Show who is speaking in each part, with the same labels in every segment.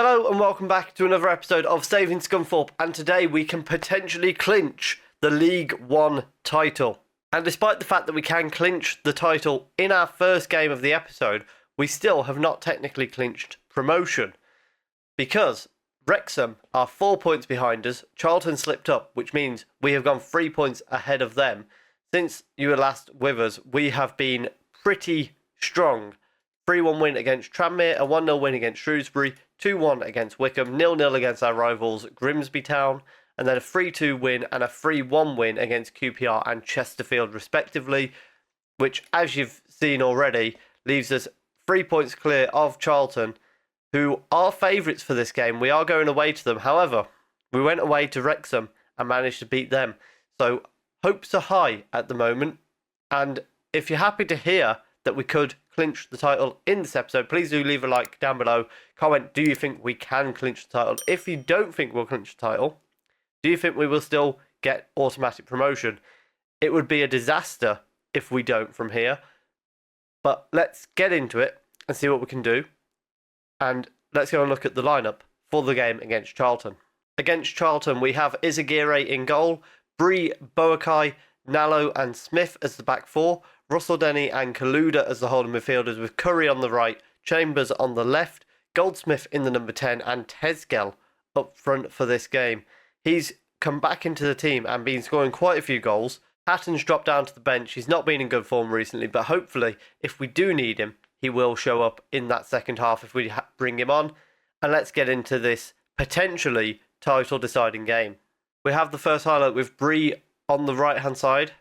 Speaker 1: Hello and welcome back to another episode of Saving Scunthorpe, and today we can potentially clinch the League One title. And despite the fact that we can clinch the title in our first game of the episode, we still have not technically clinched promotion. Because Wrexham are 4 points behind us, Charlton slipped up, which means we have gone 3 points ahead of them. Since you were last with us, we have been pretty strong. 3-1 win against Tranmere, a 1-0 win against Shrewsbury, 2-1 against Wickham, 0-0 against our rivals Grimsby Town, and then a 3-2 win and a 3-1 win against QPR and Chesterfield respectively, which, as you've seen already, leaves us 3 points clear of Charlton, who are favourites for this game. We are going away to them. However, we went away to Wrexham and managed to beat them. So hopes are high at the moment, and if you're happy to hear that we could clinch the title in this episode, please do leave a like down below. Comment, do you think we can clinch the title? If you don't think we'll clinch the title, do you think we will still get automatic promotion? It would be a disaster if we don't from here. But let's get into it and see what we can do. And let's go and look at the lineup for the game against Charlton. Against Charlton, we have Izagirre in goal, Bree, Boakai, Nallo and Smith as the back four, Russell Denny and Kaluda as the holding midfielders, with Curry on the right, Chambers on the left, Goldsmith in the number 10 and Tesgel up front for this game. He's come back into the team and been scoring quite a few goals. Hatton's dropped down to the bench. He's not been in good form recently, but hopefully if we do need him, he will show up in that second half if we bring him on. And let's get into this potentially title deciding game. We have the first highlight with Bree on the right hand side.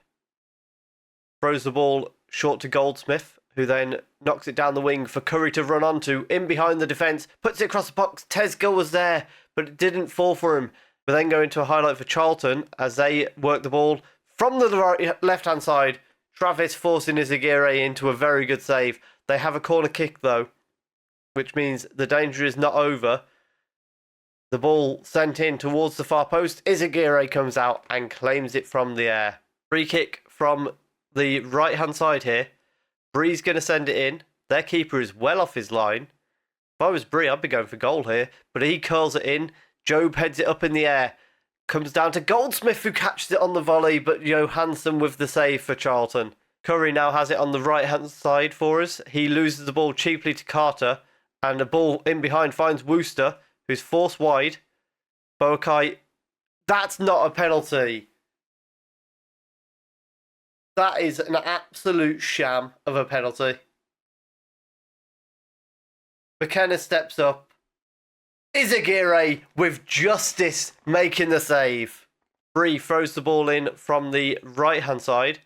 Speaker 1: Throws the ball short to Goldsmith, who then knocks it down the wing for Curry to run onto. In behind the defence, puts it across the box. Tesgel was there, but it didn't fall for him. We then go into a highlight for Charlton as they work the ball from the left-hand side. Travis forcing Izagirre into a very good save. They have a corner kick though, which means the danger is not over. The ball sent in towards the far post. Izagirre comes out and claims it from the air. Free kick from the right-hand side here. Bree's going to send it in. Their keeper is well off his line. If I was Bree, I'd be going for goal here. But he curls it in. Job heads it up in the air. Comes down to Goldsmith, who catches it on the volley, but Johansson with the save for Charlton. Curry now has it on the right-hand side for us. He loses the ball cheaply to Carter. And the ball in behind finds Wooster, who's forced wide. Boakai. That's not a penalty. That is an absolute sham of a penalty. McKenna steps up. Izagirre with justice making the save. Bree throws the ball in from the right-hand side.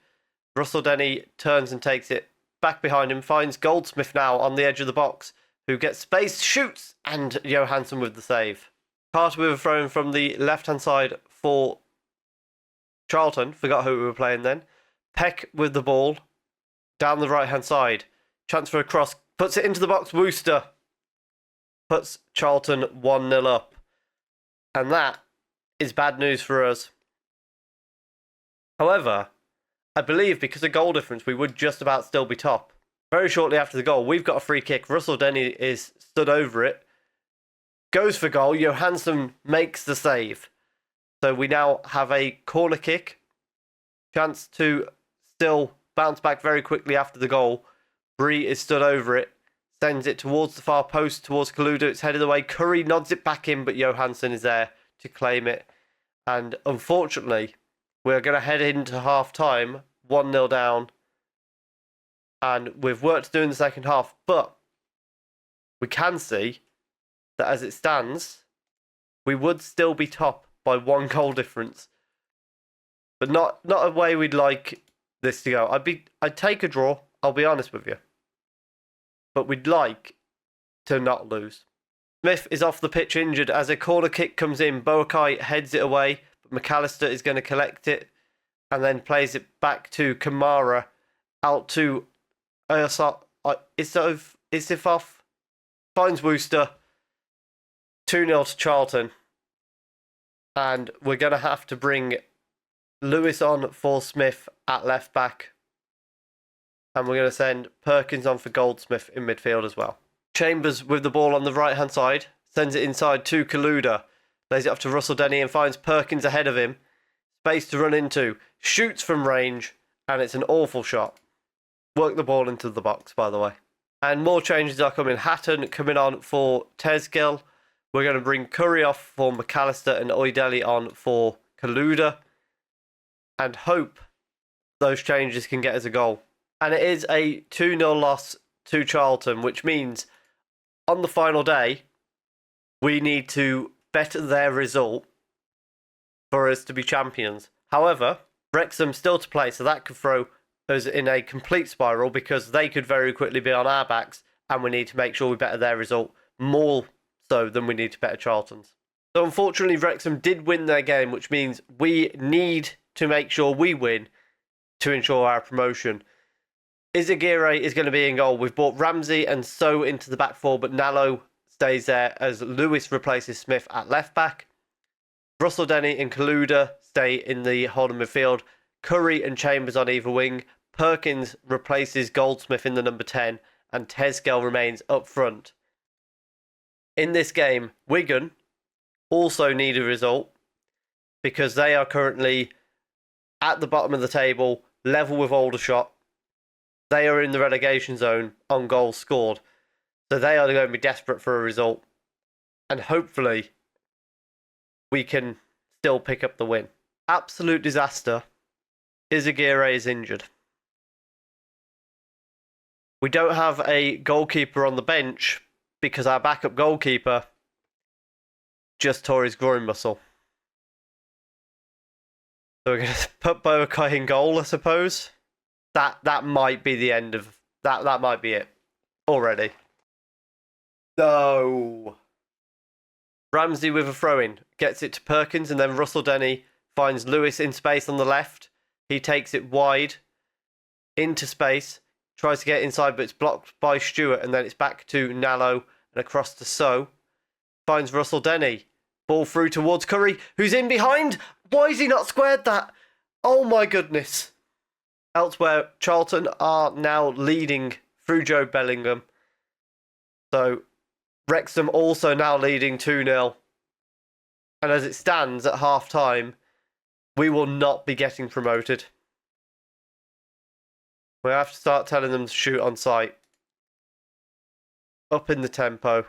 Speaker 1: Russell Denny turns and takes it back behind him. Finds Goldsmith now on the edge of the box, who gets space, shoots, and Johansson with the save. Carter with a throw in from the left-hand side for Charlton. Forgot who we were playing then. Peck with the ball down the right-hand side. Chance for a cross. Puts it into the box. Wooster puts Charlton 1-0 up. And that is bad news for us. However, I believe because of goal difference, we would just about still be top. Very shortly after the goal, we've got a free kick. Russell Denny is stood over it. Goes for goal. Johansson makes the save. So we now have a corner kick. Chance to still bounce back very quickly after the goal. Bree is stood over it. Sends it towards the far post, towards Kaluda. It's headed away. Curry nods it back in, but Johansson is there to claim it. And unfortunately, we're going to head into half-time, 1-0 down. And we've work to do in the second half. But we can see that as it stands, we would still be top by 1 goal difference. But not a way we'd like this to go. I'd take a draw, I'll be honest with you. But we'd like to not lose. Smith is off the pitch injured as a corner kick comes in. Boakai heads it away, but McAllister is going to collect it and then plays it back to Kamara, out to Isifov, finds Wooster, 2-0 to Charlton. And we're going to have to bring Lewis on for Smith at left back. And we're going to send Perkins on for Goldsmith in midfield as well. Chambers with the ball on the right-hand side. sends it inside to Kaluda. Lays it off to Russell Denny and finds Perkins ahead of him. Space to run into. Shoots from range, and it's an awful shot. Work the ball into the box, by the way. And more changes are coming. Hatton coming on for Tezgel. We're going to bring Curry off for McAllister and Oideli on for Kaluda. And hope those changes can get us a goal. And it is a 2-0 loss to Charlton, which means on the final day, we need to better their result for us to be champions. However, Wrexham still to play, so that could throw us in a complete spiral because they could very quickly be on our backs, and we need to make sure we better their result more so than we need to better Charlton's. So unfortunately, Wrexham did win their game, which means we need to make sure we win to ensure our promotion. Izagirre is going to be in goal. We've brought Ramsey and So into the back four, but Nallo stays there as Lewis replaces Smith at left back. Russell Denny and Kaluda stay in the holding midfield. Curry and Chambers on either wing. Perkins replaces Goldsmith in the number 10, and Tezgel remains up front. In this game, Wigan also need a result because they are currently at the bottom of the table, level with Aldershot. They are in the relegation zone on goals scored. So they are going to be desperate for a result. And hopefully, we can still pick up the win. Absolute disaster. Izagirre is injured. We don't have a goalkeeper on the bench because our backup goalkeeper just tore his groin muscle. So we're going to put Boakai in goal, I suppose. That might be the end of... That might be it. Already. No. Ramsey with a throw-in. Gets it to Perkins, and then Russell Denny finds Lewis in space on the left. He takes it wide into space. Tries to get inside, but it's blocked by Stewart, and then it's back to Nallo and across to So. Finds Russell Denny. Ball through towards Curry, who's in behind. Why has he not squared that? Oh my goodness. Elsewhere, Charlton are now leading through Joe Bellingham. So, Wrexham also now leading 2-0. And as it stands at half-time, we will not be getting promoted. We have to start telling them to shoot on sight. Up in the tempo.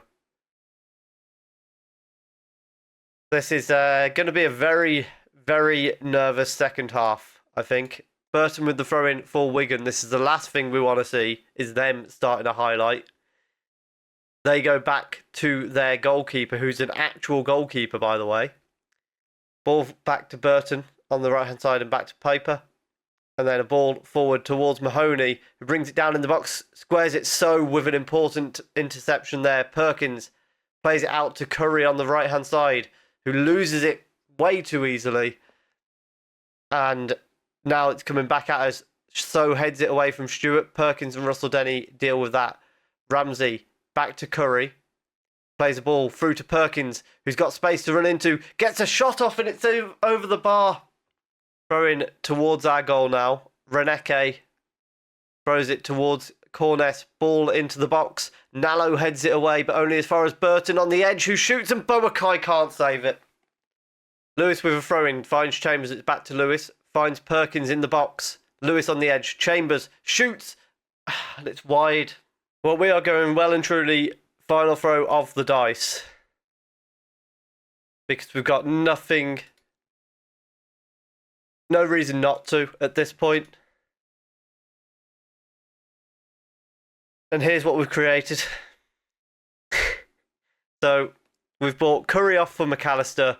Speaker 1: This is going to be a very, very nervous second half, I think. Burton with the throw-in for Wigan. This is the last thing we want to see, is them starting a highlight. They go back to their goalkeeper, who's an actual goalkeeper, by the way. Ball back to Burton on the right-hand side and back to Piper. And then a ball forward towards Mahoney, who brings it down in the box, squares it So with an important interception there. Perkins plays it out to Curry on the right-hand side, who loses it way too easily. And now it's coming back at us. So heads it away from Stewart. Perkins and Russell Denny deal with that. Ramsey back to Curry. Plays a ball through to Perkins, who's got space to run into. Gets a shot off and it's over the bar. Throwing towards our goal now. Reneke throws it towards Corness. Ball into the box. Nallo heads it away, but only as far as Burton on the edge, who shoots, and Boakai can't save it. Lewis with a throw-in. Finds Chambers. It's back to Lewis. Finds Perkins in the box. Lewis on the edge. Chambers shoots. And it's wide. Well, we are going well and truly final throw of the dice. Because we've got nothing... No reason not to at this point. And here's what we've created. So, we've bought Curry off for McAllister.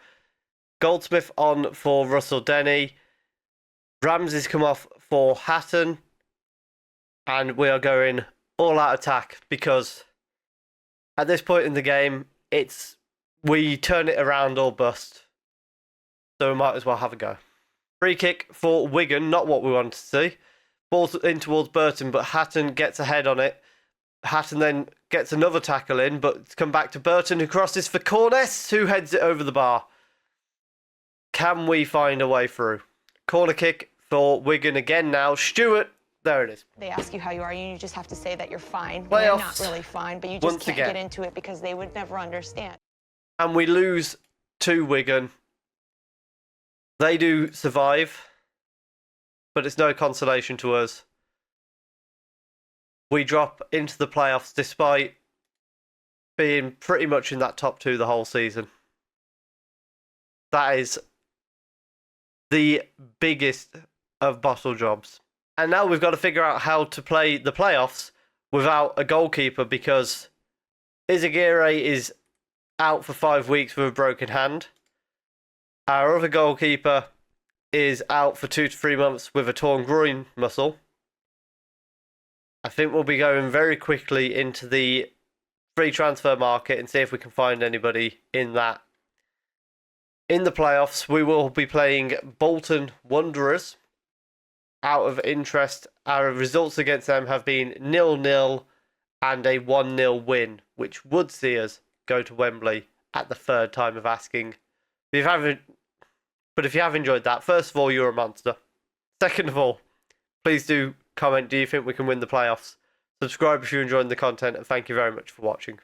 Speaker 1: Goldsmith on for Russell Denny. Ramsey's come off for Hatton. And we are going all out attack because at this point in the game, we turn it around or bust. So we might as well have a go. Free kick for Wigan, not what we wanted to see. Ball in towards Burton, but Hatton gets ahead on it. Hatton then gets another tackle in, but it's come back to Burton, who crosses for Corness, who heads it over the bar. Can we find a way through? Corner kick for Wigan again now. Stewart, there it is.
Speaker 2: They ask you how you are, and you just have to say that you're fine.
Speaker 1: Playoffs.
Speaker 2: You're not really fine, but you just can't get into it because they would never understand.
Speaker 1: and we lose to Wigan, they do survive, but it's no consolation to us. We drop into the playoffs despite being pretty much in that top 2 the whole season. That is the biggest of bottle jobs. And now we've got to figure out how to play the playoffs without a goalkeeper, because Izagirre is out for 5 weeks with a broken hand. Our other goalkeeper is out for 2 to 3 months with a torn groin muscle. I think we'll be going very quickly into the free transfer market and see if we can find anybody in that. In the playoffs, we will be playing Bolton Wanderers. Out of interest, our results against them have been 0-0 and a 1-0 win, which would see us go to Wembley at the 3rd time of asking. But if you have enjoyed that, first of all, you're a monster. Second of all, please do comment, do you think we can win the playoffs? Subscribe if you're enjoying the content, and thank you very much for watching.